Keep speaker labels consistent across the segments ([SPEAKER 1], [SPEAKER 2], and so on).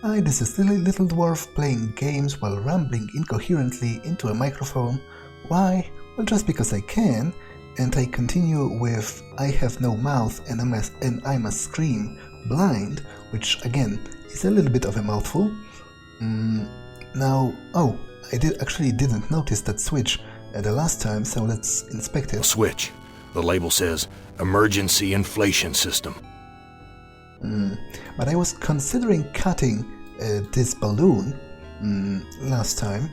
[SPEAKER 1] Hi, this is Silly Little Dwarf playing games while rambling incoherently into a microphone. Why? Well, just because I can, and I continue with I have no mouth and I must scream blind, which again is a little bit of a mouthful. Now, I didn't notice that switch the last time, so let's inspect it.
[SPEAKER 2] A switch. The label says emergency inflation system.
[SPEAKER 1] But I was considering cutting this balloon last time,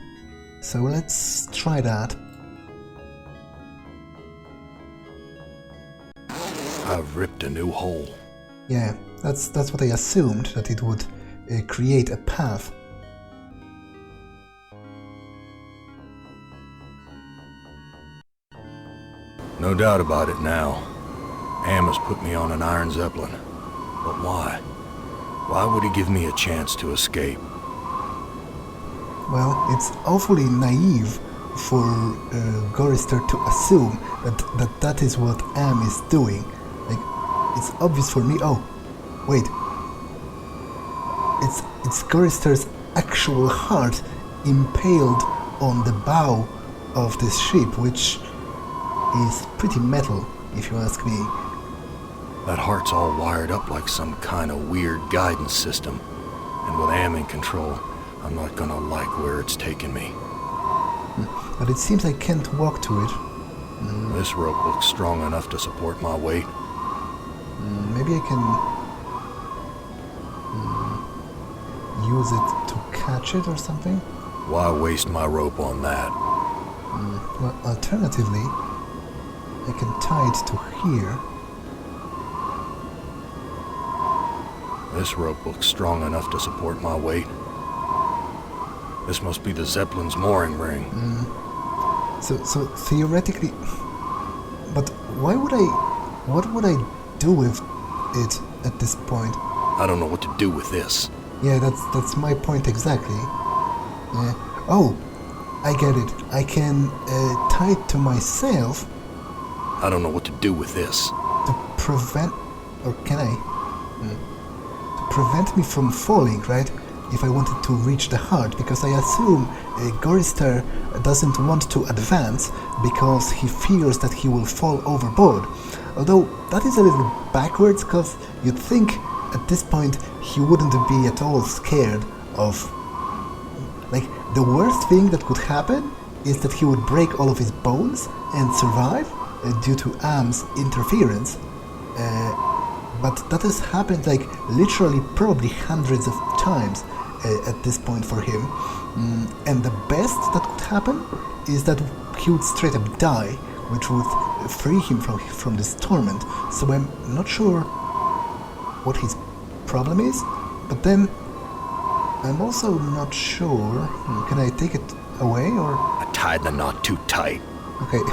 [SPEAKER 1] so let's try that.
[SPEAKER 2] I've ripped a new hole.
[SPEAKER 1] Yeah, that's what I assumed, that it would create a path.
[SPEAKER 2] No doubt about it now. Am has put me on an iron zeppelin. But why? Why would he give me a chance to escape?
[SPEAKER 1] Well, it's awfully naive for Gorister to assume that is what Am is doing. Like, it's obvious for me. Oh, wait. It's Gorister's actual heart impaled on the bow of this ship, which is pretty metal, if you ask me.
[SPEAKER 2] That heart's all wired up like some kind of weird guidance system. And with Am in control, I'm not gonna like where it's taking me.
[SPEAKER 1] But it seems I can't walk to it.
[SPEAKER 2] This rope looks strong enough to support my weight.
[SPEAKER 1] Maybe I can use it to catch it or something?
[SPEAKER 2] Why waste my rope on that?
[SPEAKER 1] Well, alternatively, I can tie it to here.
[SPEAKER 2] This rope looks strong enough to support my weight. This must be the Zeppelin's mooring ring.
[SPEAKER 1] So theoretically, but what would I do with it at this point?
[SPEAKER 2] I don't know what to do with this.
[SPEAKER 1] Yeah, that's my point exactly. Oh, I get it. I can tie it to myself.
[SPEAKER 2] I don't know what to do with this.
[SPEAKER 1] To prevent, or can I? To prevent me from falling, right? If I wanted to reach the heart, because I assume Gorister doesn't want to advance because he fears that he will fall overboard. Although that is a little backwards, because you'd think at this point he wouldn't be at all scared of... Like, the worst thing that could happen is that he would break all of his bones and survive due to Am's interference. But that has happened like literally probably hundreds of times at this point for him. And the best that could happen is that he would straight up die, which would free him from this torment. So I'm not sure what his problem is, but then I'm also not sure. Can I take it away or?
[SPEAKER 2] I tied the knot too tight.
[SPEAKER 1] Okay,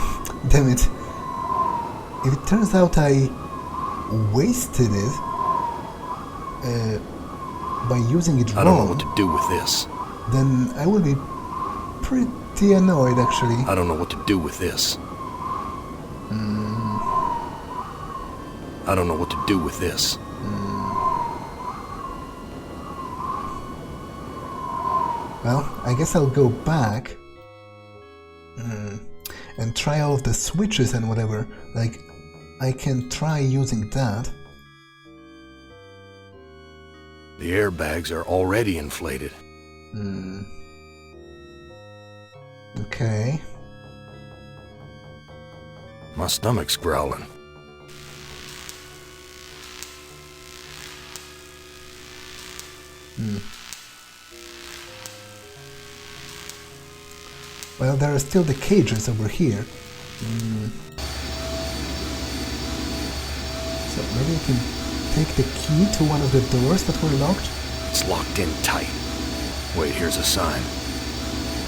[SPEAKER 1] damn it. If it turns out I wasted it by using it wrong,
[SPEAKER 2] I don't know what to do with this.
[SPEAKER 1] Then I will be pretty annoyed, actually.
[SPEAKER 2] I don't know what to do with this. I don't know what to do with this.
[SPEAKER 1] Well, I guess I'll go back and try all of the switches and whatever. Like, I can try using that.
[SPEAKER 2] The airbags are already inflated.
[SPEAKER 1] Okay.
[SPEAKER 2] My stomach's growling.
[SPEAKER 1] Well, there are still the cages over here. So maybe I can take the key to one of the doors that were locked?
[SPEAKER 2] It's locked in tight. Wait, here's a sign.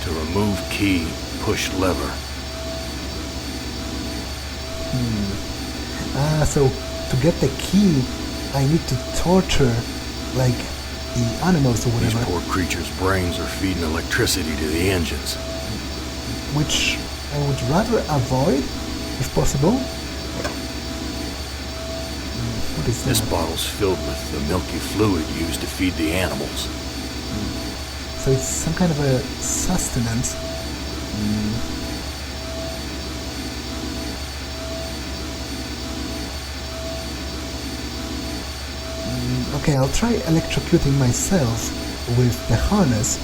[SPEAKER 2] To remove key, push lever.
[SPEAKER 1] So to get the key, I need to torture, like, the animals or whatever.
[SPEAKER 2] These poor creatures' brains are feeding electricity to the engines.
[SPEAKER 1] Which I would rather avoid, if possible. What is that?
[SPEAKER 2] This bottle's filled with the milky fluid used to feed the animals.
[SPEAKER 1] So it's some kind of a sustenance. Okay, I'll try electrocuting myself with the harness.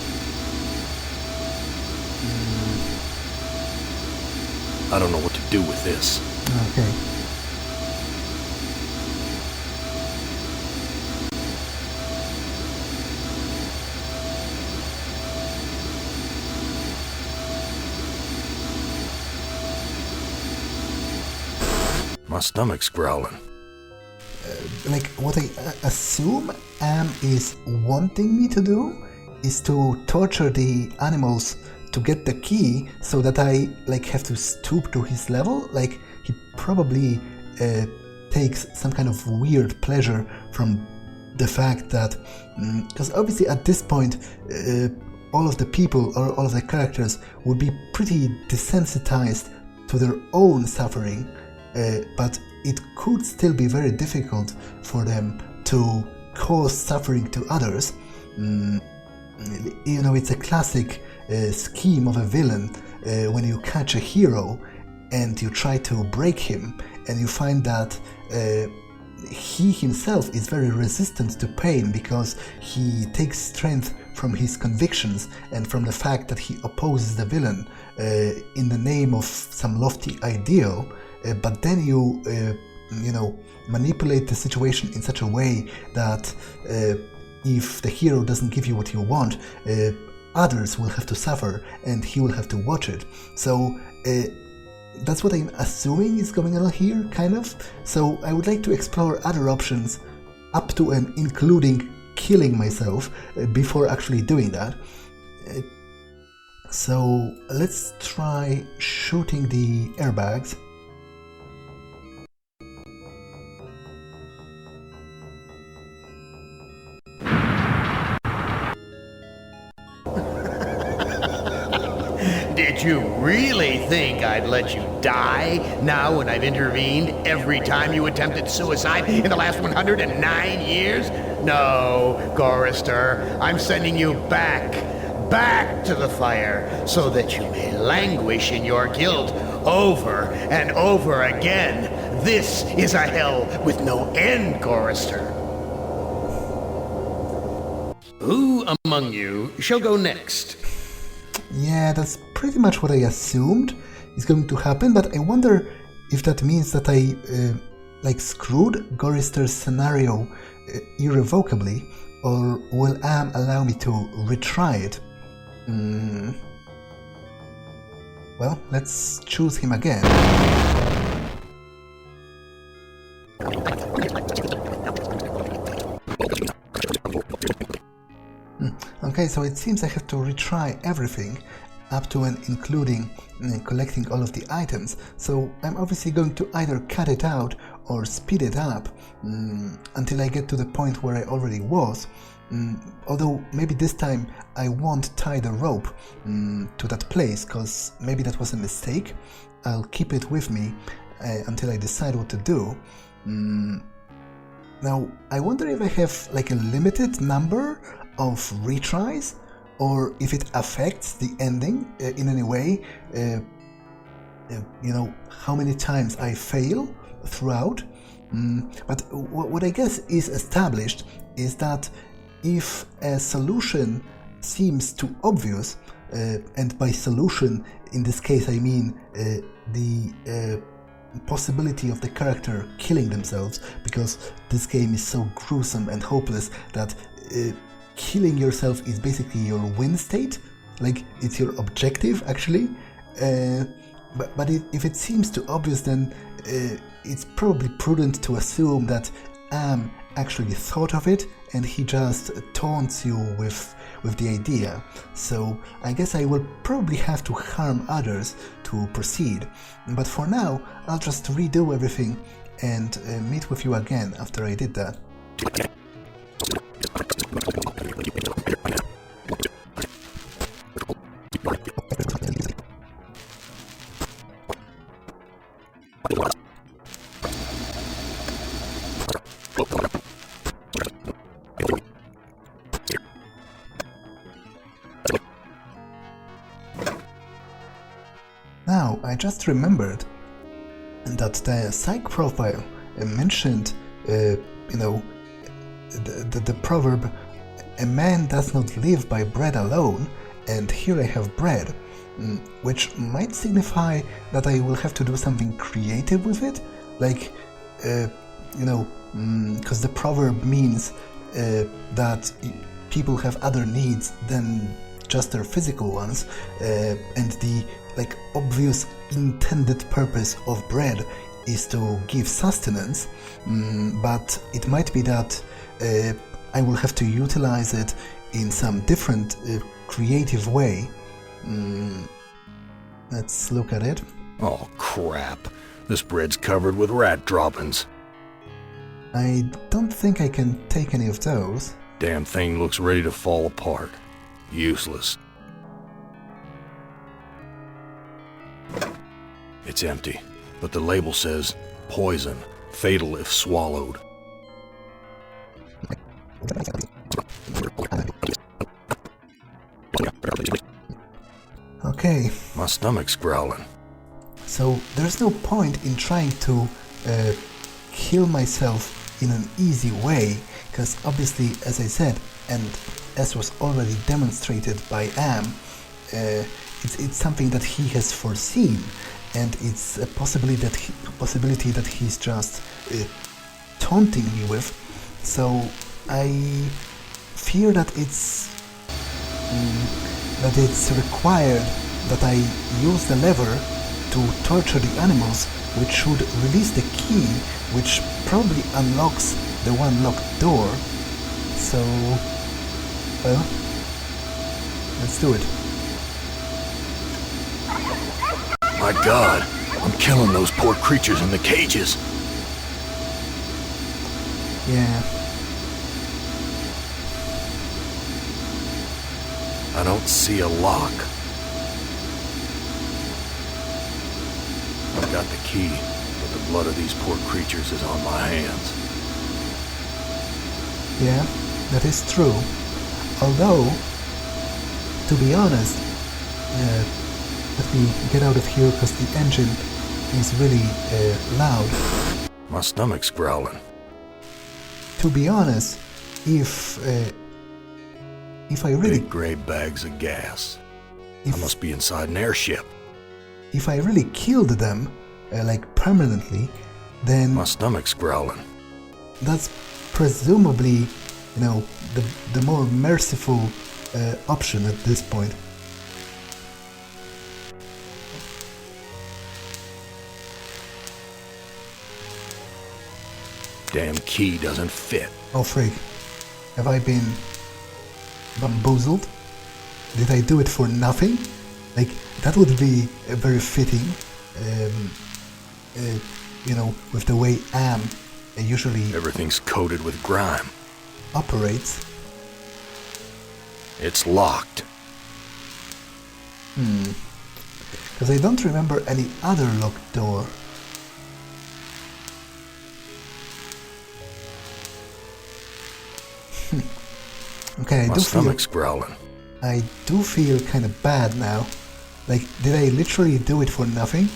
[SPEAKER 2] I don't know what to do with this.
[SPEAKER 1] Okay.
[SPEAKER 2] My stomach's growling.
[SPEAKER 1] Like, what I assume Am is wanting me to do is to torture the animals to get the key so that I, like, have to stoop to his level. Like, he probably takes some kind of weird pleasure from the fact that, because obviously at this point, all of the people or all of the characters would be pretty desensitized to their own suffering, but it could still be very difficult for them to cause suffering to others. You know, it's a classic scheme of a villain when you catch a hero and you try to break him, and you find that he himself is very resistant to pain because he takes strength from his convictions and from the fact that he opposes the villain in the name of some lofty ideal. But then you know, manipulate the situation in such a way that if the hero doesn't give you what you want, others will have to suffer and he will have to watch it. So that's what I'm assuming is going on here, kind of. So I would like to explore other options up to and including killing myself before actually doing that. So let's try shooting the airbags.
[SPEAKER 3] Did you really think I'd let you die now when I've intervened every time you attempted suicide in the last 109 years? No, Gorister, I'm sending you back to the fire so that you may languish in your guilt over and over again. This is a hell with no end, Gorister. Who among you shall go next?
[SPEAKER 1] Yeah, that's pretty much what I assumed is going to happen, but I wonder if that means that I like screwed Gorister's scenario irrevocably, or will Am allow me to retry it? Well, let's choose him again. Okay, so it seems I have to retry everything up to and including collecting all of the items. So I'm obviously going to either cut it out or speed it up until I get to the point where I already was. Although maybe this time I won't tie the rope to that place, because maybe that was a mistake. I'll keep it with me until I decide what to do. Now, I wonder if I have like a limited number of retries, or if it affects the ending in any way. You know, how many times I fail throughout. But what I guess is established is that if a solution seems too obvious, and by solution in this case I mean the possibility of the character killing themselves, because this game is so gruesome and hopeless that killing yourself is basically your win state, like it's your objective actually. But if it seems too obvious, then it's probably prudent to assume that Am actually thought of it and he just taunts you with the idea. So I guess I will probably have to harm others to proceed. But for now, I'll just redo everything and meet with you again after I did that. Now, I just remembered that the psych profile mentioned, the proverb, "A man does not live by bread alone," and here I have bread, which might signify that I will have to do something creative with it, like, because the proverb means that people have other needs than just their physical ones, and the obvious intended purpose of bread is to give sustenance, but it might be that I will have to utilize it in some different creative way. Let's look at it.
[SPEAKER 2] Oh, crap. This bread's covered with rat droppings.
[SPEAKER 1] I don't think I can take any of those.
[SPEAKER 2] Damn thing looks ready to fall apart. Useless. It's empty, but the label says, "Poison, fatal if swallowed."
[SPEAKER 1] Okay.
[SPEAKER 2] My stomach's growling.
[SPEAKER 1] So there's no point in trying to kill myself in an easy way, because obviously, as I said, and as was already demonstrated by Am, it's something that he has foreseen, and it's a possibility that he's just taunting me with. So I fear that it's required that I use the lever to torture the animals, which should release the key, which probably unlocks the one locked door. So, well, let's do it.
[SPEAKER 2] My God, I'm killing those poor creatures in the cages.
[SPEAKER 1] Yeah.
[SPEAKER 2] I don't see a lock. I've got the key, but the blood of these poor creatures is on my hands.
[SPEAKER 1] Yeah, that is true. Although, to be honest, let me get out of here because the engine is really loud.
[SPEAKER 2] My stomach's growling.
[SPEAKER 1] To be honest, if I really...
[SPEAKER 2] Big gray bags of gas. I must be inside an airship.
[SPEAKER 1] If I really killed them, permanently, then...
[SPEAKER 2] My stomach's growling.
[SPEAKER 1] That's presumably, the more merciful option at this point.
[SPEAKER 2] Damn key doesn't fit.
[SPEAKER 1] Oh frig. Have I been bamboozled? Did I do it for nothing? That would be very fitting, with the way Am usually...
[SPEAKER 2] Everything's coated with grime.
[SPEAKER 1] ...operates.
[SPEAKER 2] It's locked.
[SPEAKER 1] Because I don't remember any other locked door. Okay,
[SPEAKER 2] My stomach's growling.
[SPEAKER 1] I do feel kind of bad now. Did I literally do it for nothing?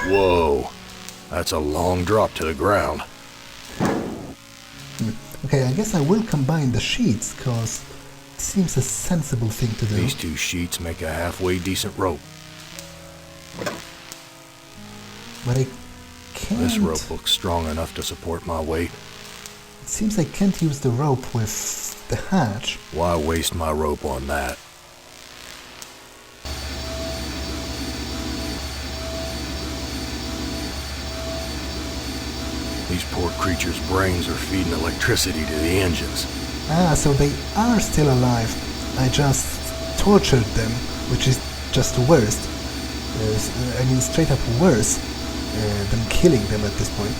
[SPEAKER 2] Whoa, that's a long drop to the ground.
[SPEAKER 1] Okay, I guess I will combine the sheets, cause it seems a sensible thing to do.
[SPEAKER 2] These two sheets make a halfway decent rope.
[SPEAKER 1] But I can't...
[SPEAKER 2] This rope looks strong enough to support my weight.
[SPEAKER 1] It seems I can't use the rope with the hatch.
[SPEAKER 2] Why waste my rope on that? These poor creatures' brains are feeding electricity to the engines.
[SPEAKER 1] Ah, so they are still alive. I just tortured them, which is just worse. Straight up worse than killing them at this point.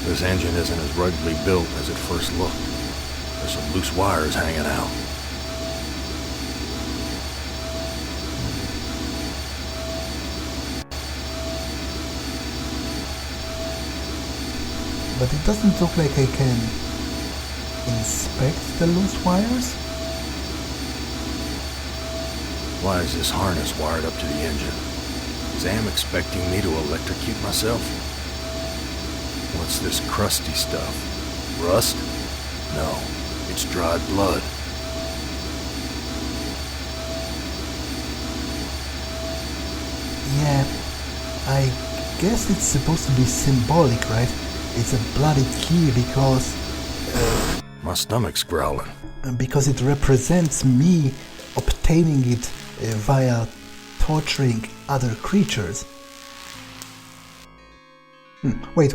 [SPEAKER 2] This engine isn't as ruggedly built as it first looked. There's some loose wires hanging out.
[SPEAKER 1] but it doesn't look like I can inspect the loose wires.
[SPEAKER 2] Why is this harness wired up to the engine? Is Am expecting me to electrocute myself? What's this crusty stuff? Rust? No, it's dried blood.
[SPEAKER 1] Yeah, I guess it's supposed to be symbolic, right? It's a bloody key because...
[SPEAKER 2] My stomach's growling.
[SPEAKER 1] because it represents me obtaining it via torturing other creatures. Wait.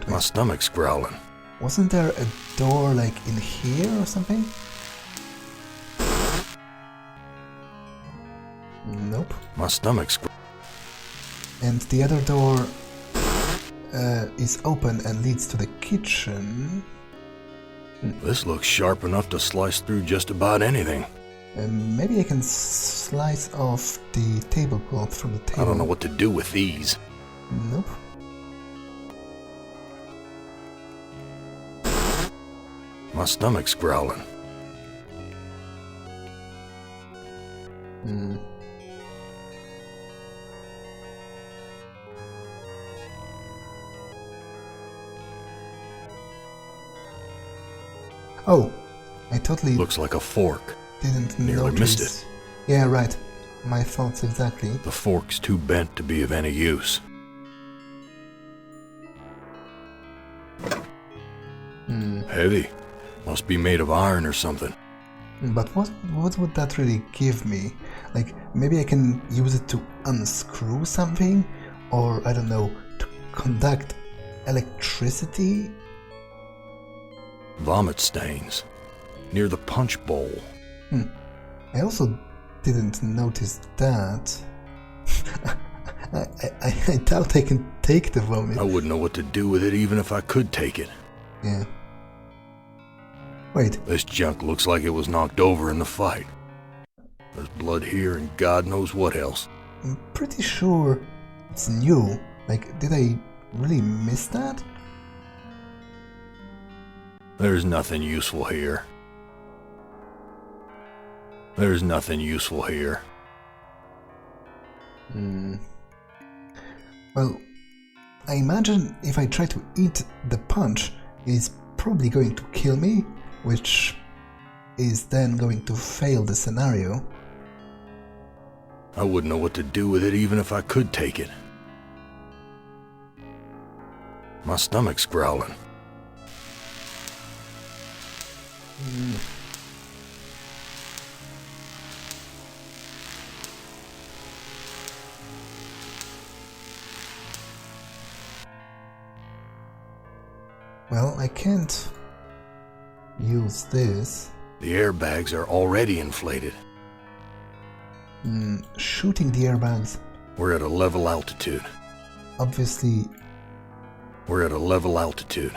[SPEAKER 2] My stomach's growling.
[SPEAKER 1] Wasn't there a door like in here or something? Nope.
[SPEAKER 2] My stomach's
[SPEAKER 1] And the other door is open and leads to the kitchen.
[SPEAKER 2] This looks sharp enough to slice through just about anything.
[SPEAKER 1] Maybe I can slice off the tablecloth from the table.
[SPEAKER 2] I don't know what to do with these.
[SPEAKER 1] Nope.
[SPEAKER 2] My stomach's growling.
[SPEAKER 1] Oh, I totally
[SPEAKER 2] Looks like a fork.
[SPEAKER 1] didn't
[SPEAKER 2] Nearly
[SPEAKER 1] notice.
[SPEAKER 2] missed it.
[SPEAKER 1] Yeah, right. My thoughts exactly.
[SPEAKER 2] The fork's too bent to be of any use. Heavy. Must be made of iron or something.
[SPEAKER 1] But what would that really give me? Like, maybe I can use it to unscrew something? Or, I don't know, to conduct electricity?
[SPEAKER 2] Vomit stains. Near the punch bowl.
[SPEAKER 1] I also didn't notice that. I doubt I can take the vomit.
[SPEAKER 2] I wouldn't know what to do with it even if I could take it.
[SPEAKER 1] Yeah. Wait,
[SPEAKER 2] This junk looks like it was knocked over in the fight. There's blood here and God knows what else.
[SPEAKER 1] I'm pretty sure it's new. Like, did I really miss that?
[SPEAKER 2] There's nothing useful here. There's nothing useful here.
[SPEAKER 1] Well, I imagine if I try to eat the punch, it's probably going to kill me, which is then going to fail the scenario.
[SPEAKER 2] I wouldn't know what to do with it even if I could take it. My stomach's growling.
[SPEAKER 1] Well, I can't use this.
[SPEAKER 2] The airbags are already inflated.
[SPEAKER 1] Shooting the airbags
[SPEAKER 2] We're at a level altitude.
[SPEAKER 1] obviously
[SPEAKER 2] We're at a level altitude.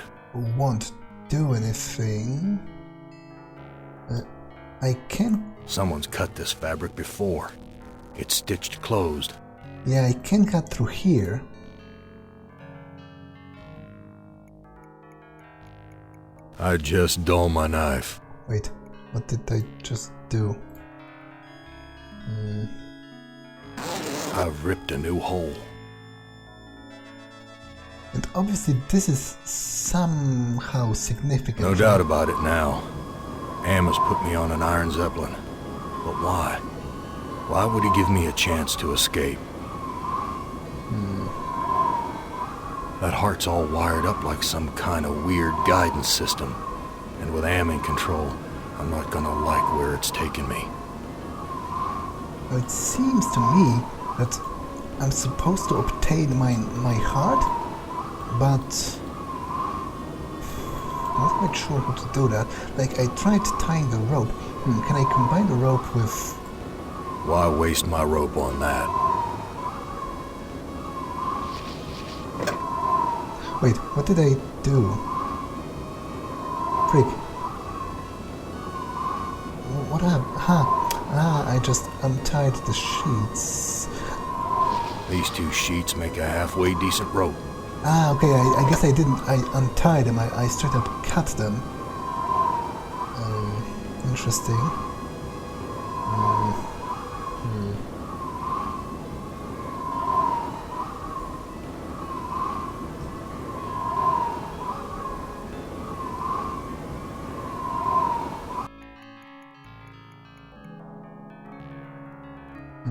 [SPEAKER 1] won't do anything. I can...
[SPEAKER 2] Someone's cut this fabric before. It's stitched closed.
[SPEAKER 1] Yeah, I can cut through here.
[SPEAKER 2] I just dull my knife.
[SPEAKER 1] Wait, what did I just do?
[SPEAKER 2] I've ripped a new hole.
[SPEAKER 1] And obviously this is somehow significant.
[SPEAKER 2] No doubt about it now. Am has put me on an Iron Zeppelin. But why? Why would he give me a chance to escape? That heart's all wired up like some kind of weird guidance system. And with Am in control, I'm not gonna like where it's taking me.
[SPEAKER 1] It seems to me that I'm supposed to obtain my heart, but I'm not quite sure how to do that. Like, I tried tying the rope. Can I combine the rope with...
[SPEAKER 2] Why waste my rope on that?
[SPEAKER 1] Wait, what did I do? Frick. What happened? I just untied the sheets.
[SPEAKER 2] These two sheets make a halfway decent rope.
[SPEAKER 1] Ah, okay, I guess I didn't. I untied them. I straight up cut them. Interesting.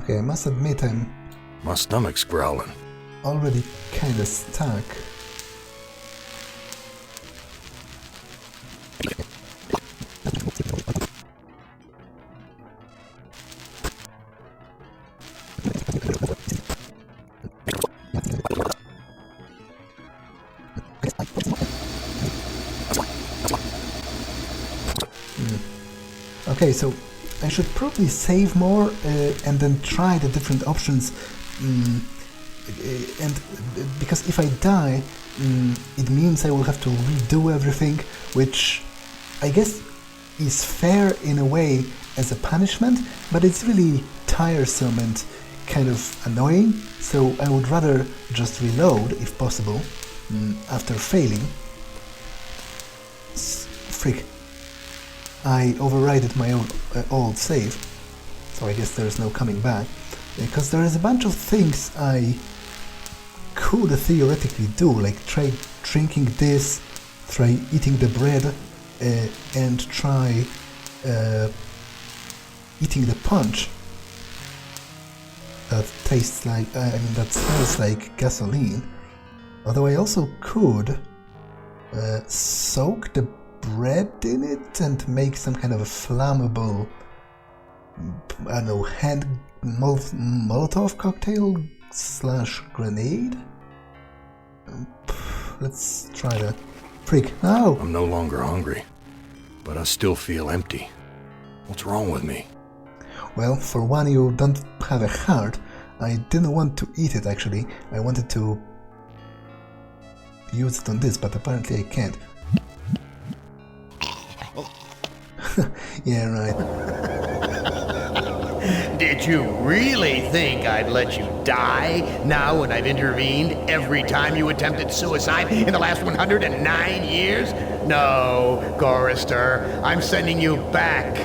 [SPEAKER 1] Okay, I must admit I'm
[SPEAKER 2] My stomach's growling.
[SPEAKER 1] already kinda stuck. Okay, so I should probably save more and then try the different options. And because if I die, it means I will have to redo everything, which I guess is fair in a way as a punishment, but it's really tiresome and kind of annoying, so I would rather just reload, if possible, after failing. Freak. I overrided my own old save, so I guess there's no coming back, because there is a bunch of things I could theoretically do, like try drinking this, try eating the bread, and try eating the punch that tastes like, that smells like gasoline. Although I also could soak the bread in it and make some kind of a flammable, I don't know, hand Molotov cocktail / grenade? Let's try that. Freak, no!
[SPEAKER 2] I'm no longer hungry, but I still feel empty. What's wrong with me?
[SPEAKER 1] Well, for one, you don't have a heart. I didn't want to eat it, actually. I wanted to use it on this, but apparently I can't. Yeah, right.
[SPEAKER 3] Did you really think I'd let you die now when I've intervened every time you attempted suicide in the last 109 years? No, Gorister, I'm sending you back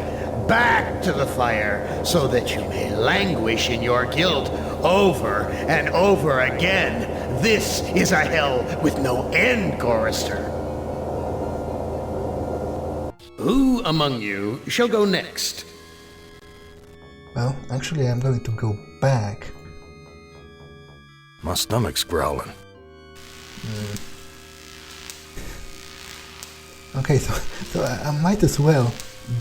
[SPEAKER 3] to the fire so that you may languish in your guilt over and over again. This is a hell with no end, Gorister. Who among you shall go next?
[SPEAKER 1] Well, actually, I'm going to go back.
[SPEAKER 2] My stomach's growling.
[SPEAKER 1] Okay, so I might as well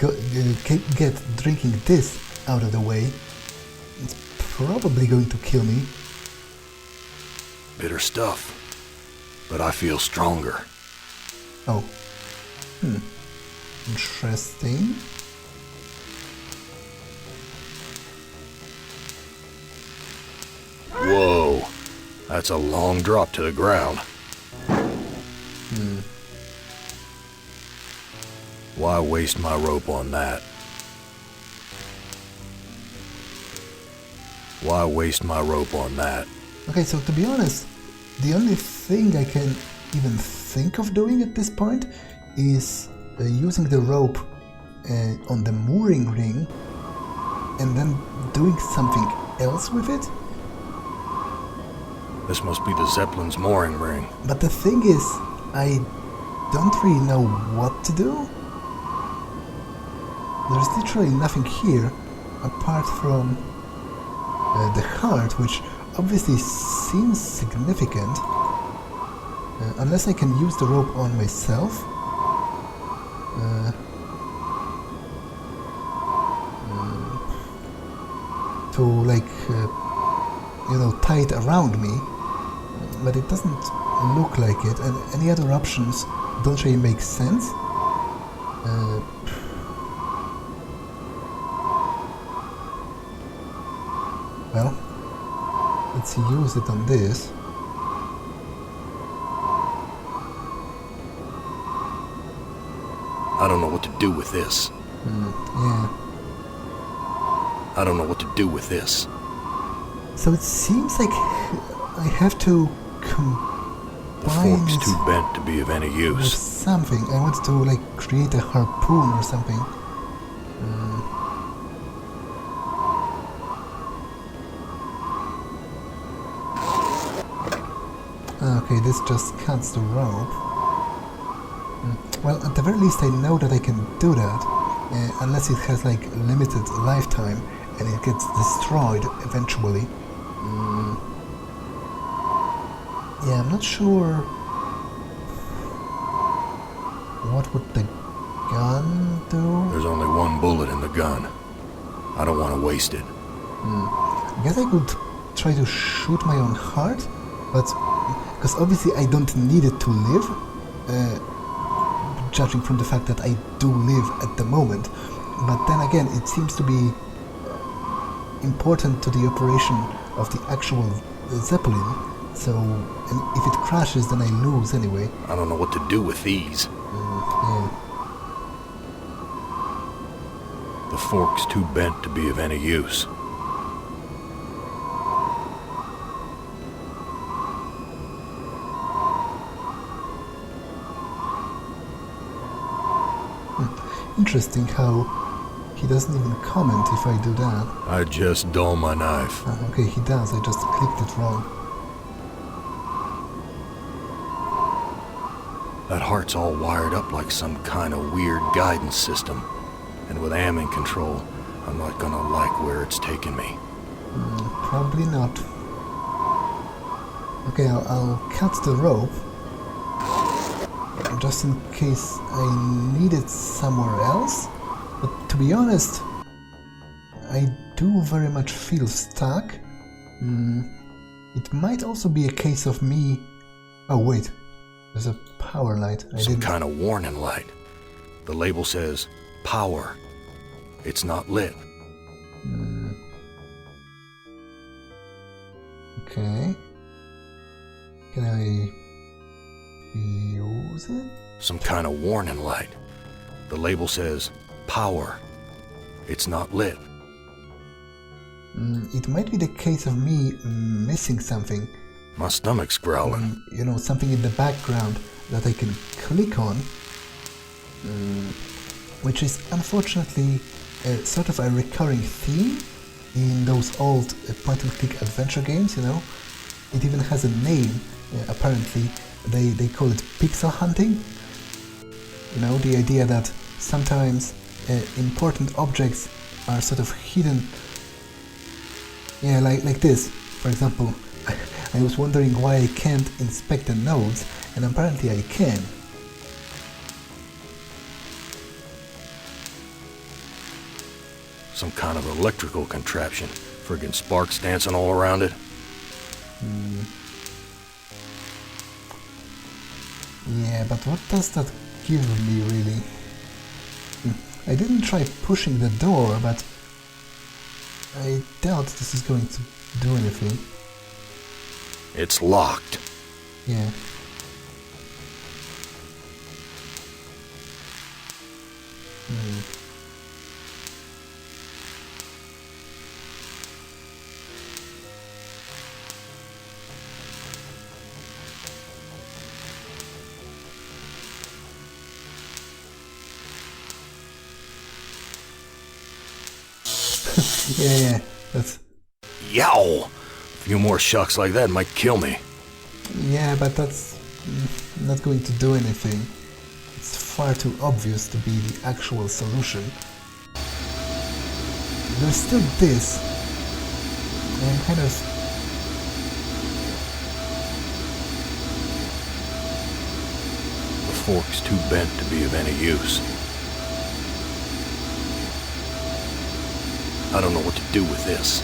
[SPEAKER 1] get drinking this out of the way. It's probably going to kill me.
[SPEAKER 2] Bitter stuff. But I feel stronger.
[SPEAKER 1] Oh. Interesting.
[SPEAKER 2] Whoa. That's a long drop to the ground. Why waste my rope on that? Why waste my rope on that?
[SPEAKER 1] Okay, so to be honest, the only thing I can even think of doing at this point is using the rope on the mooring ring and then doing something else with it.
[SPEAKER 2] This must be the Zeppelin's mooring ring.
[SPEAKER 1] But the thing is, I don't really know what to do. There's literally nothing here apart from the heart, which obviously seems significant. Unless I can use the rope on myself. To like, tie it around me. But it doesn't look like it, and any other options don't really make sense. Well, let's use it on this.
[SPEAKER 2] I don't know what to do with this.
[SPEAKER 1] Yeah.
[SPEAKER 2] I don't know what to do with this.
[SPEAKER 1] So it seems like I have to combine
[SPEAKER 2] fork's
[SPEAKER 1] it
[SPEAKER 2] too bent to be of any
[SPEAKER 1] with
[SPEAKER 2] use.
[SPEAKER 1] something. I want to like create a harpoon or something. Okay, this just cuts the rope. Well, at the very least I know that I can do that, unless it has like limited lifetime and it gets destroyed eventually. Yeah, I'm not sure what would the gun do.
[SPEAKER 2] There's only one bullet in the gun. I don't want to waste it.
[SPEAKER 1] I guess I could try to shoot my own heart, but because obviously I don't need it to live, judging from the fact that I do live at the moment. But then again, it seems to be important to the operation of the actual Zeppelin, so and if it crashes then I lose anyway.
[SPEAKER 2] I don't know what to do with these.
[SPEAKER 1] Yeah.
[SPEAKER 2] The fork's too bent to be of any use.
[SPEAKER 1] Interesting how he doesn't even comment if I do that.
[SPEAKER 2] I just dull my knife.
[SPEAKER 1] Okay, he does, I just clicked it wrong.
[SPEAKER 2] That heart's all wired up like some kind of weird guidance system. And with Am in control, I'm not gonna like where it's taking me.
[SPEAKER 1] Probably not. Okay, I'll cut the rope. Just in case I need it somewhere else. But to be honest, I do very much feel stuck. It might also be a case of me... Oh wait, there's a power light.
[SPEAKER 2] Some kind of warning light. The label says, power. It's not lit.
[SPEAKER 1] Okay. Can I use it?
[SPEAKER 2] Some kind of warning light. The label says, power. It's not lit.
[SPEAKER 1] It might be the case of me missing something.
[SPEAKER 2] My stomach's growling.
[SPEAKER 1] You know, something in the background that I can click on. Which is unfortunately sort of a recurring theme in those old point-and-click adventure games, you know. It even has a name, apparently. They call it pixel hunting. You know, the idea that sometimes important objects are sort of hidden. Yeah, like this, for example. I was wondering why I can't inspect the nodes, and apparently I can.
[SPEAKER 2] Some kind of electrical contraption. Friggin' sparks dancing all around it.
[SPEAKER 1] Yeah, but what does that give me, really? I didn't try pushing the door, but I doubt this is going to do anything.
[SPEAKER 2] It's locked.
[SPEAKER 1] Yeah. Yeah, that's...
[SPEAKER 2] Yow! A few more shocks like that might kill me.
[SPEAKER 1] Yeah, but that's not going to do anything. It's far too obvious to be the actual solution. There's still this. I'm kind of...
[SPEAKER 2] The fork's too bent to be of any use. I don't know what to do with this.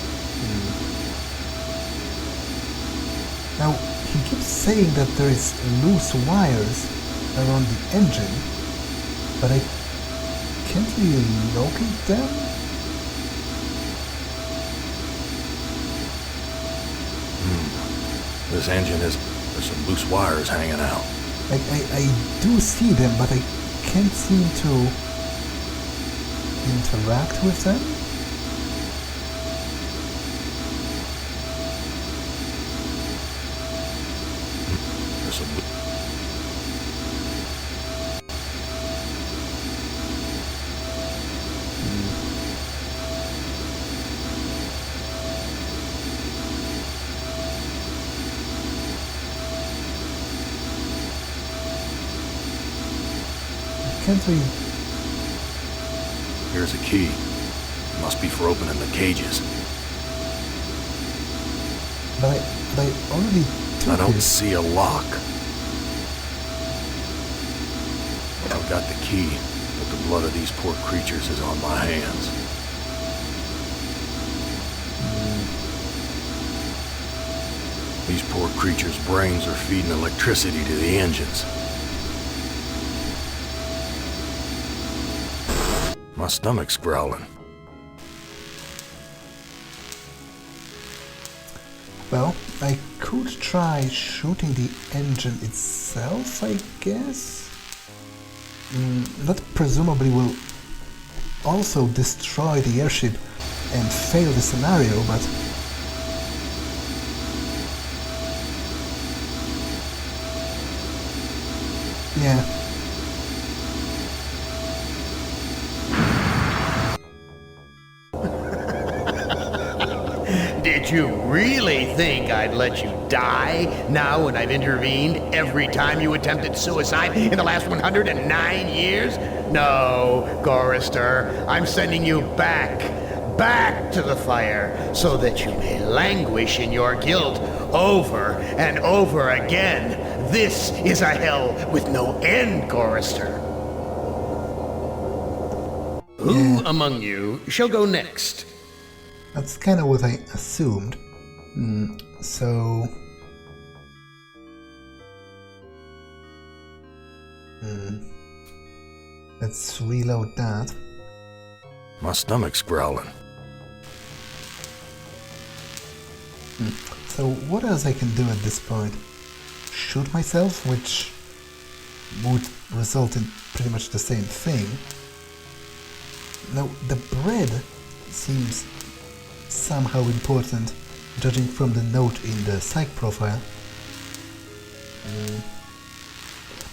[SPEAKER 1] Now, he keeps saying that there is loose wires around the engine, but I can't really locate them.
[SPEAKER 2] This engine is... There's some loose wires hanging out.
[SPEAKER 1] Like, I do see them, but I can't seem to interact with them.
[SPEAKER 2] There's some...
[SPEAKER 1] can't we...
[SPEAKER 2] Here's a key. Must be for opening the cages.
[SPEAKER 1] But I already took
[SPEAKER 2] I don't
[SPEAKER 1] it.
[SPEAKER 2] see a lock. I've got the key, but the blood of these poor creatures is on my hands. These poor creatures' brains are feeding electricity to the engines. My stomach's growling.
[SPEAKER 1] Well, I could try shooting the engine itself, I guess. That presumably will also destroy the airship and fail the scenario, but... yeah.
[SPEAKER 3] Did you really think I'd let you die now when I've intervened every time you attempted suicide in the last 109 years? No, Gorister, I'm sending you back to the fire so that you may languish in your guilt over and over again. This is a hell with no end, Gorister. Who among you shall go next?
[SPEAKER 1] That's kind of what I assumed. So... let's reload that.
[SPEAKER 2] My stomach's growling.
[SPEAKER 1] So what else I can do at this point? Shoot myself, which would result in pretty much the same thing. Now, the bread seems somehow important, judging from the note in the psych profile.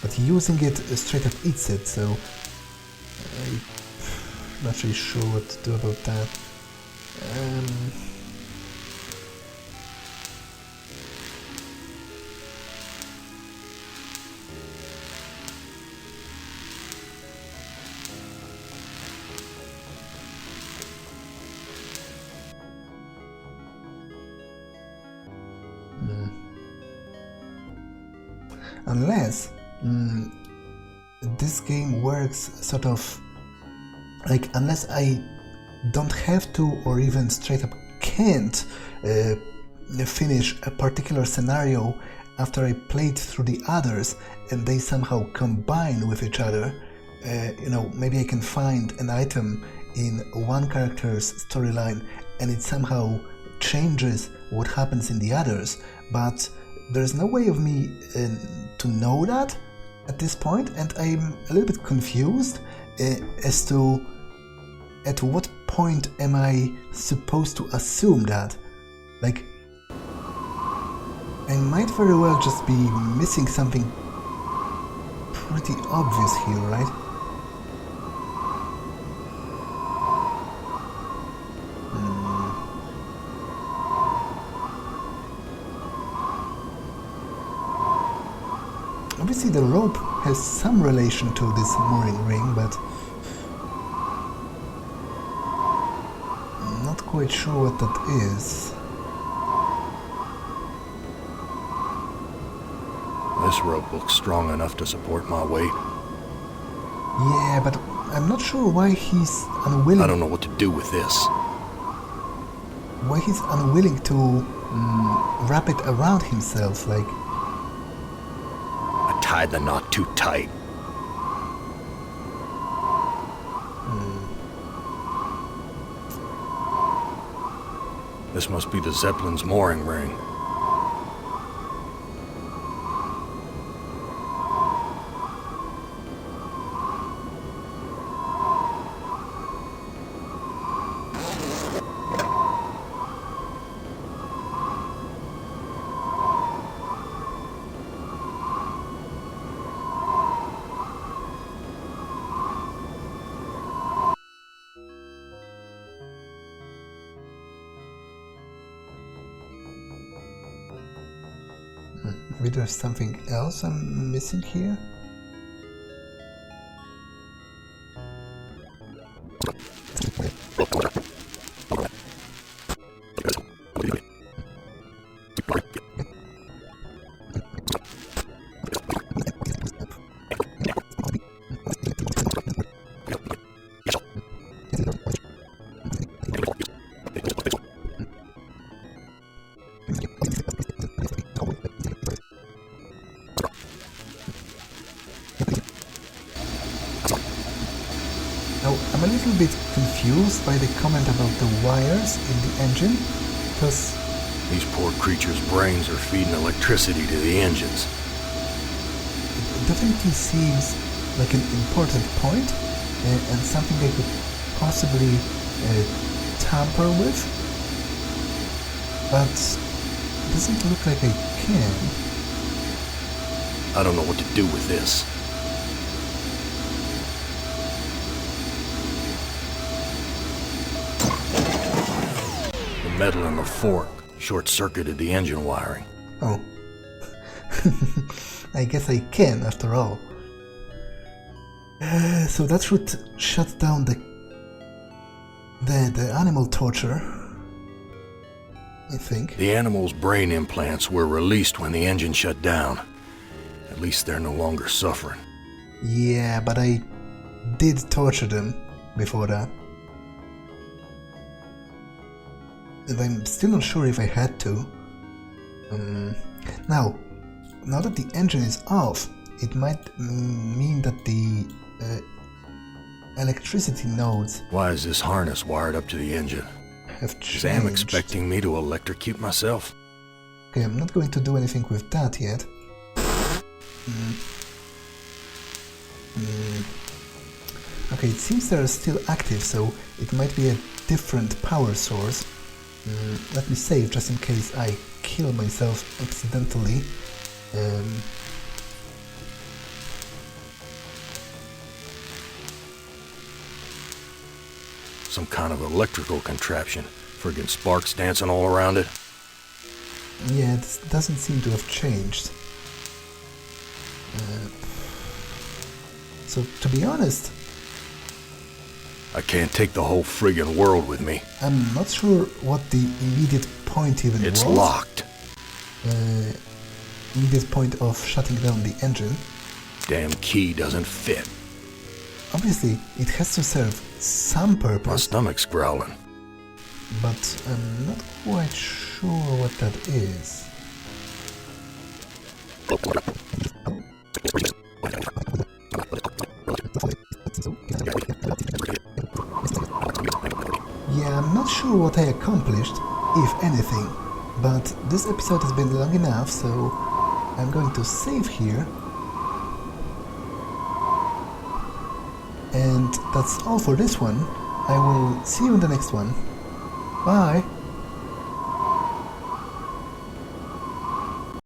[SPEAKER 1] But using it straight up eats it, so I'm not really sure what to do about that. Unless this game works sort of like, unless I don't have to or even straight up can't finish a particular scenario after I played through the others and they somehow combine with each other, you know, maybe I can find an item in one character's storyline and it somehow changes what happens in the others, but there's no way of me to know that at this point, and I'm a little bit confused as to at what point am I supposed to assume that. Like, I might very well just be missing something pretty obvious here, right? Obviously the rope has some relation to this mooring ring, but I'm not quite sure what that is.
[SPEAKER 2] This rope looks strong enough to support my weight.
[SPEAKER 1] Yeah, but I'm not sure why he's unwilling.
[SPEAKER 2] I don't know what to do with this.
[SPEAKER 1] Why he's unwilling to wrap it around himself, like...
[SPEAKER 2] I tied the knot too tight. This must be the Zeppelin's mooring ring.
[SPEAKER 1] Maybe there's something else I'm missing here? Now, I'm a little bit confused by the comment about the wires in the engine, because
[SPEAKER 2] These poor creatures' brains are feeding electricity to the engines.
[SPEAKER 1] it definitely seems like an important point, and something I could possibly tamper with, but it doesn't look like I can.
[SPEAKER 2] I don't know what to do with this. The metal in the fork short-circuited the engine wiring.
[SPEAKER 1] Oh. I guess I can, after all. So that should shut down the animal torture, I think.
[SPEAKER 2] The animal's brain implants were released when the engine shut down. At least they're no longer suffering.
[SPEAKER 1] Yeah, but I did torture them before that. And I'm still not sure if I had to. Now that the engine is off, it might mean that the electricity nodes
[SPEAKER 2] Why is this harness wired up to the engine?
[SPEAKER 1] have
[SPEAKER 2] Is
[SPEAKER 1] changed.
[SPEAKER 2] Am expecting me to electrocute myself?
[SPEAKER 1] Okay, I'm not going to do anything with that yet. Okay, it seems they're still active, so it might be a different power source. Let me save just in case I kill myself accidentally.
[SPEAKER 2] Some kind of electrical contraption. Friggin' sparks dancing all around it.
[SPEAKER 1] Yeah, this doesn't seem to have changed. So, to be honest,
[SPEAKER 2] I can't take the whole friggin' world with me.
[SPEAKER 1] I'm not sure what the immediate point even was.
[SPEAKER 2] It's locked.
[SPEAKER 1] Immediate point of shutting down the engine.
[SPEAKER 2] Damn key doesn't fit.
[SPEAKER 1] Obviously, it has to serve some
[SPEAKER 2] My
[SPEAKER 1] purpose,
[SPEAKER 2] stomach's growling.
[SPEAKER 1] but I'm not quite sure what that is. Yeah, I'm not sure what I accomplished, if anything, but this episode has been long enough, so I'm going to save here. And that's all for this one. I will see you in the next one. Bye!